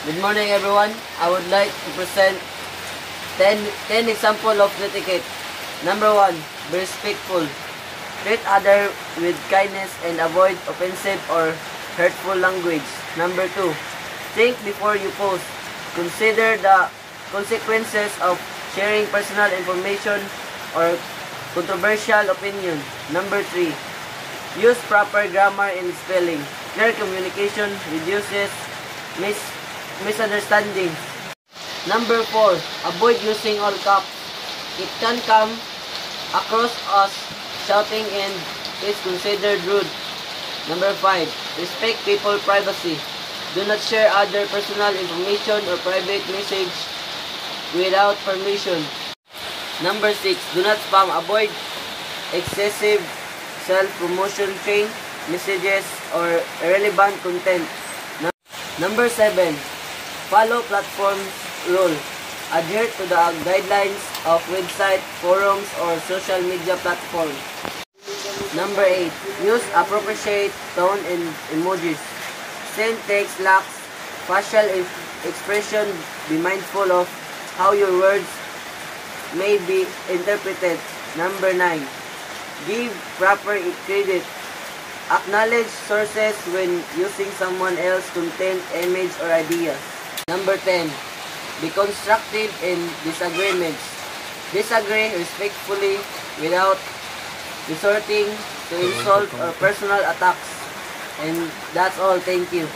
Good morning everyone. I would like to present 10 examples of etiquette. Number 1. Be respectful. Treat others with kindness and avoid offensive or hurtful language. Number 2. Think before you post. Consider the consequences of sharing personal information or controversial opinion. Number 3. Use proper grammar and spelling. Clear communication reduces misunderstandings. Number 4. Avoid using all caps. It can come across as shouting and is considered rude. Number 5. Respect people's privacy. Do not share other personal information or private message without permission. Number 6. Do not spam. Avoid excessive self-promotion chain messages or irrelevant content. Number 7. Follow platform's rule. Adhere to the guidelines of website, forums, or social media platforms. Number 8. Use appropriate tone and emojis. Send text lacks facial expression. Be mindful of how your words may be interpreted. Number 9. Give proper credit. Acknowledge sources when using someone else's content, image, or ideas. Number 10. Be constructive in disagreements. Disagree respectfully without resorting to insult or personal attacks. And that's all. Thank you.